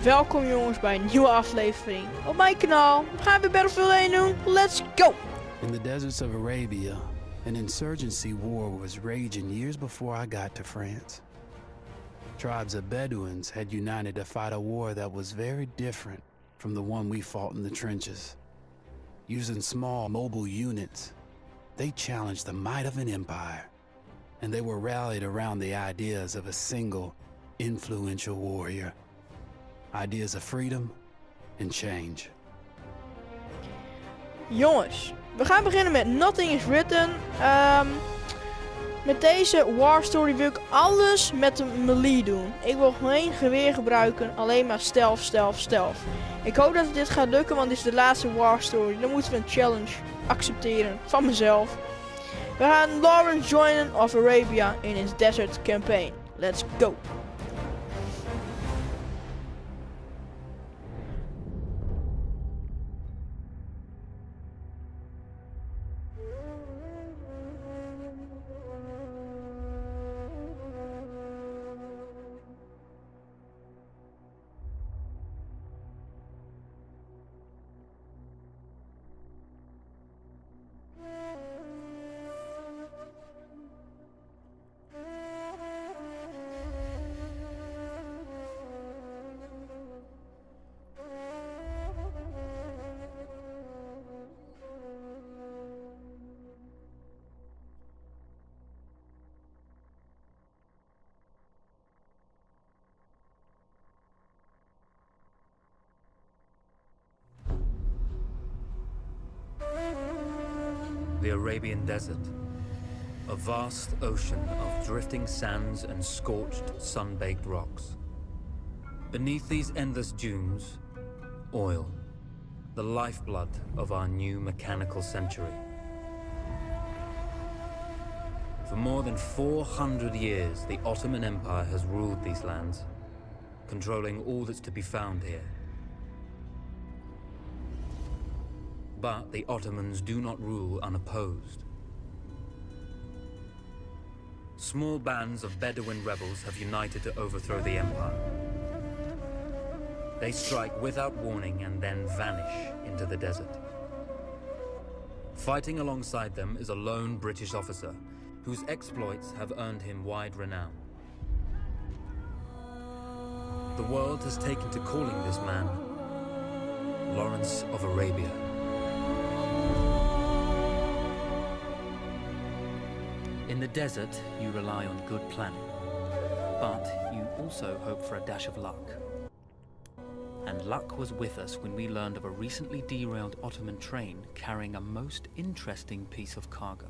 Welkom jongens bij een nieuwe aflevering op mijn kanaal. We gaan weer Battlefield 1 doen. Let's go! In the deserts of Arabia, an insurgency war was raging years before I got to France. Tribes of Bedouins had united to fight a war that was very different from the one we fought in the trenches. Using small mobile units, they challenged the might of an empire, and they were rallied around the ideas of a single, influential warrior. Ideas of freedom and change. Jongens, we gaan beginnen met Nothing is Written. Met deze war story wil ik alles met de melee doen. Ik wil geen geweer gebruiken, alleen maar stealth. Ik hoop dat dit gaat lukken, want dit is de laatste war story. Dan moeten we een challenge accepteren van mezelf. We gaan Lawrence joinen of Arabia in his desert campaign. Let's go! The Arabian Desert, a vast ocean of drifting sands and scorched, sun-baked rocks. Beneath these endless dunes, oil, the lifeblood of our new mechanical century. For more than 400 years, the Ottoman Empire has ruled these lands, controlling all that's to be found here. But the Ottomans do not rule unopposed. Small bands of Bedouin rebels have united to overthrow the empire. They strike without warning and then vanish into the desert. Fighting alongside them is a lone British officer whose exploits have earned him wide renown. The world has taken to calling this man Lawrence of Arabia. In the desert, you rely on good planning, but you also hope for a dash of luck. And luck was with us when we learned of a recently derailed Ottoman train carrying a most interesting piece of cargo.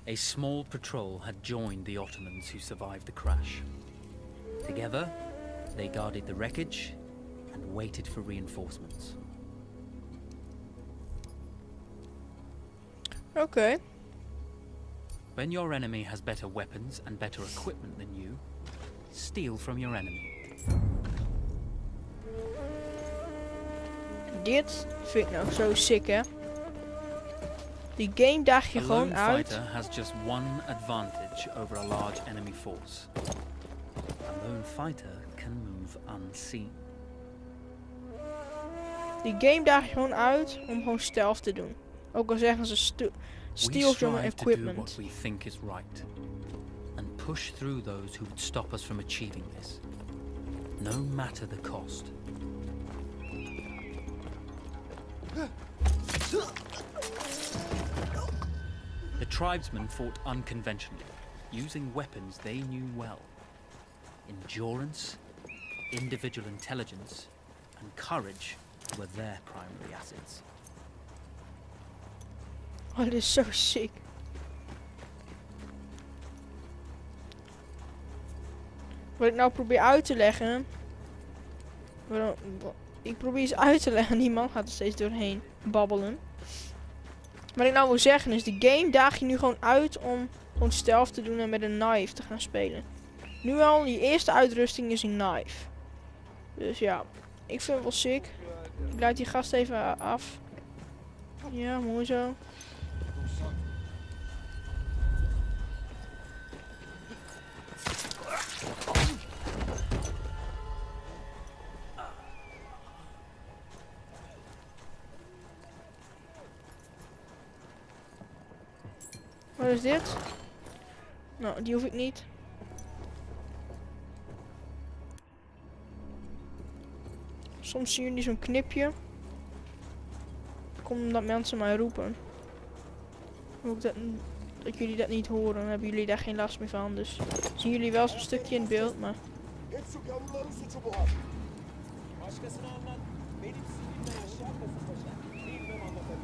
A small patrol had joined the Ottomans who survived the crash. Together, they guarded the wreckage and waited for reinforcements. Okay. When your enemy has better weapons and better equipment than you, steal from your enemy. Dit vind ik nou zo sick, hè. Die game daag je gewoon uit. A lone fighter has just one advantage over a large enemy force. A lone fighter can move unseen. Die game daag je gewoon uit om gewoon stealth te doen. Ook al zeggen ze steal from equipment. We strive to do what we think is right, and push through those who would stop us from achieving this, no matter the cost. The tribesmen fought unconventionally, using weapons they knew well. Endurance, individual intelligence, and courage were their primary assets. Oh, dit is zo sick. Wat ik nou probeer uit te leggen. Ik probeer iets uit te leggen. Die man gaat er steeds doorheen babbelen. Wat ik nou wil zeggen is, die game daag je nu gewoon uit om gewoon stealth te doen en met een knife te gaan spelen. Nu al, die eerste uitrusting is een knife. Dus ja, ik vind het wel sick. Ik laat die gast even af. Ja, mooi zo. Wat is dit? Nou, die hoef ik niet. Soms zien jullie zo'n knipje. Komt omdat mensen mij roepen. Ook dat jullie dat niet horen, dan hebben jullie daar geen last meer van. Dus zien jullie wel zo'n stukje in beeld, maar... Hepsi yavruların suçu bu abi. Başkasına anlat. Benim sizinle yaşayamazsın paşa. Bilmem anlatırım.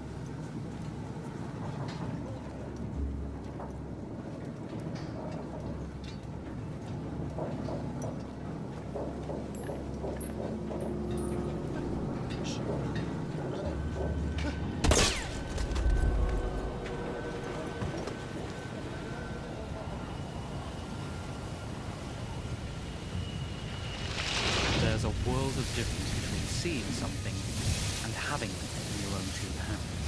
There's a world of difference between seeing something and having it in your own two hands.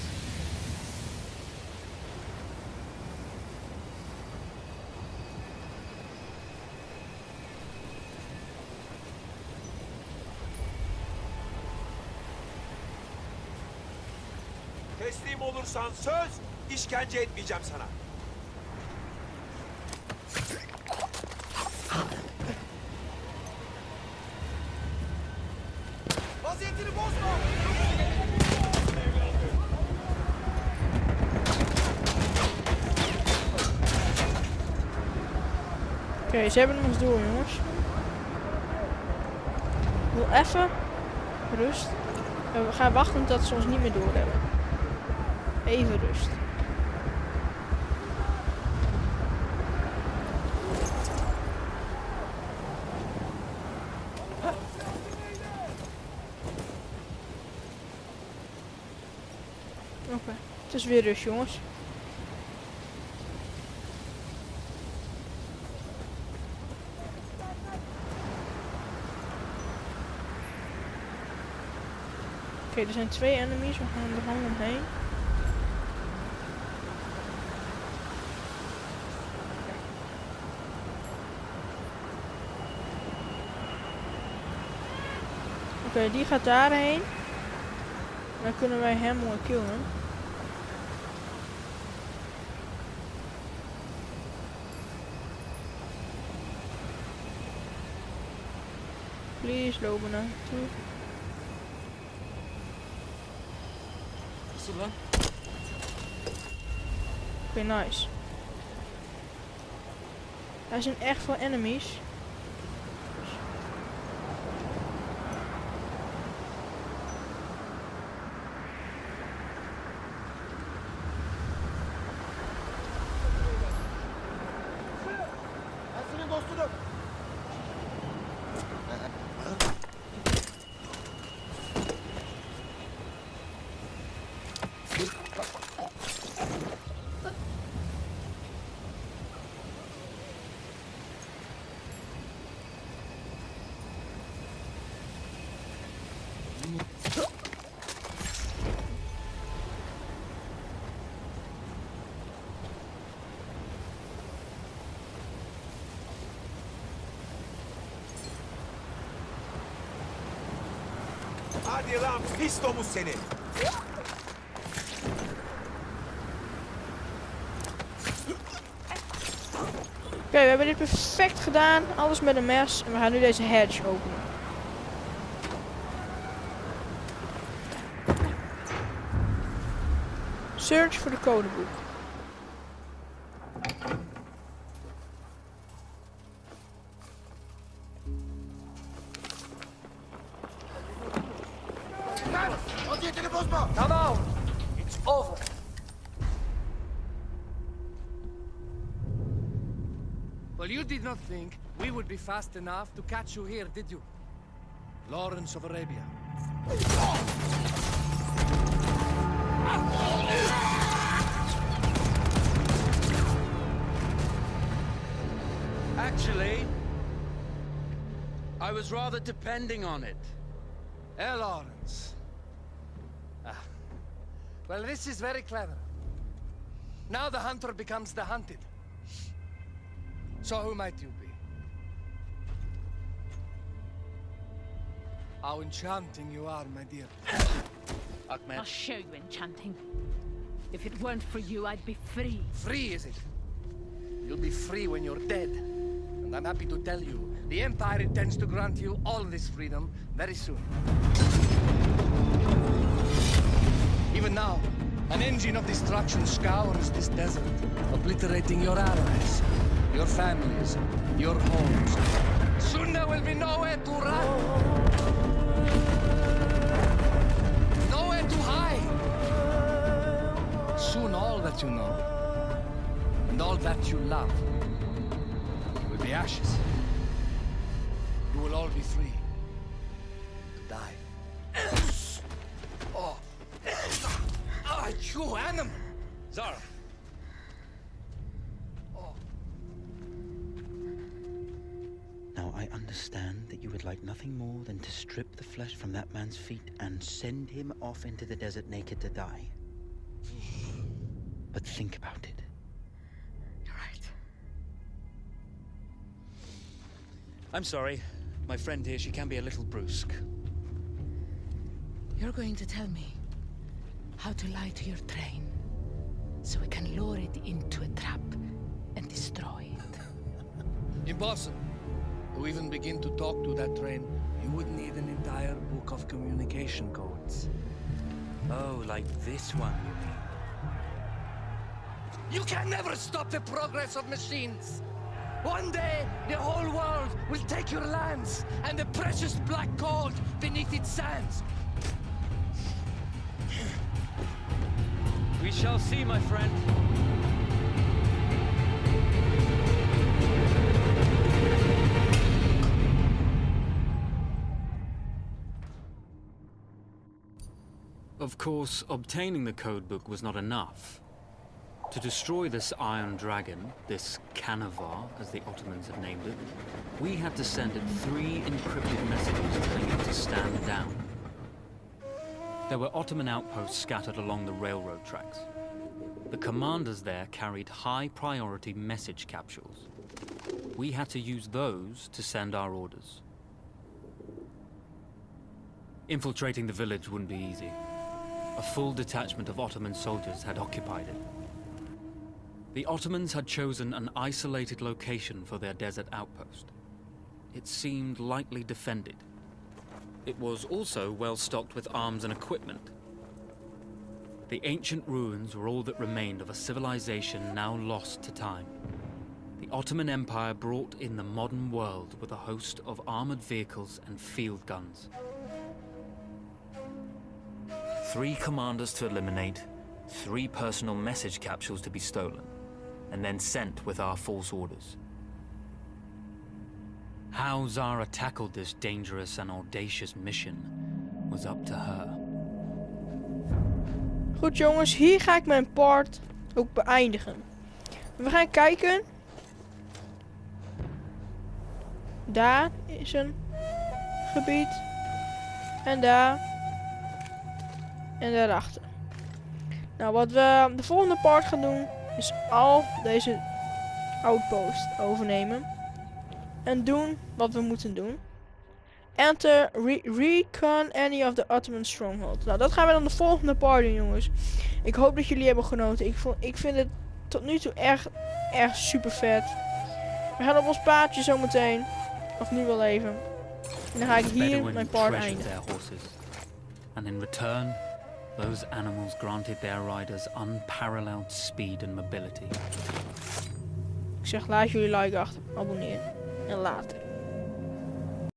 Teslim olursan söz, işkence etmeyeceğim sana. Vaziyetini bozma! Oké, ze hebben ons door, jongens. Ik wil even rust. We gaan wachten tot ze ons niet meer doorhebben. Even rust. Oké, het is weer rust, jongens. Oké, er zijn 2 enemies, we gaan er gewoon omheen. Oké, die gaat daarheen. Dan kunnen wij hem mooi killen. Please, lopen naar toe. Oké, nice. Daar zijn echt veel enemies. Ben senin dostunum. Hadi lan pis domuz seni. Oké, we hebben dit perfect gedaan. Alles met een mes. En we gaan nu deze hatch openen. Search voor de codeboek. Vaziyetini bozma. Tamam. It's over. Well, you did not think we would be fast enough to catch you here, did you? Lawrence of Arabia. Actually, I was rather depending on it. Lawrence. Well, this is very clever. Now the hunter becomes the hunted. So who might you be? How enchanting you are, my dear. Ahmed, I'll show you enchanting. If it weren't for you, I'd be free. Free, is it? You'll be free when you're dead. And I'm happy to tell you, the Empire intends to grant you all this freedom very soon. Even now, an engine of destruction scours this desert, obliterating your allies, your families, your homes. Soon there will be nowhere to run. Nowhere to hide. Soon all that you know, and all that you love, will be ashes. You will all be free to die. Oh, you animal! Zara! Now, I understand that you would like nothing more than to strip the flesh from that man's feet and send him off into the desert naked to die. But think about it. You're right. I'm sorry. My friend here, she can be a little brusque. You're going to tell me how to lie to your train, so we can lure it into a trap and destroy it. Impossible. To even begin to talk to that train, you would need an entire book of communication codes. Oh, like this one, you mean? You can never stop the progress of machines. One day, the whole world will take your lands and the precious black gold beneath its sands. We shall see, my friend. Of course, obtaining the codebook was not enough. To destroy this Iron Dragon, this Canavar, as the Ottomans have named it, we had to send it 3 encrypted messages telling it to stand down. There were Ottoman outposts scattered along the railroad tracks. The commanders there carried high-priority message capsules. We had to use those to send our orders. Infiltrating the village wouldn't be easy. A full detachment of Ottoman soldiers had occupied it. The Ottomans had chosen an isolated location for their desert outpost. It seemed lightly defended. It was also well stocked with arms and equipment. The ancient ruins were all that remained of a civilization now lost to time. The Ottoman Empire brought in the modern world with a host of armored vehicles and field guns. 3 commanders to eliminate, 3 personal message capsules to be stolen, and then sent with our false orders. How Zara tackled this dangerous and audacious mission was up to her. Goed jongens, hier ga ik mijn part ook beëindigen. We gaan kijken. Daar is een gebied. En daar. En daarachter. Nou, wat we de volgende part gaan doen, is al deze outpost overnemen. En doen wat we moeten doen. Enter, recon any of the Ottoman strongholds. Nou, dat gaan we dan de volgende part doen, jongens. Ik hoop dat jullie hebben genoten. Ik vind het tot nu toe echt super vet. We gaan op ons paardje zometeen. Of nu wel even. En dan ga ik hier mijn part eindigen. And in return, those animals granted their riders unparalleled speed and mobility. Ik zeg, laat jullie like achter, abonneer en later.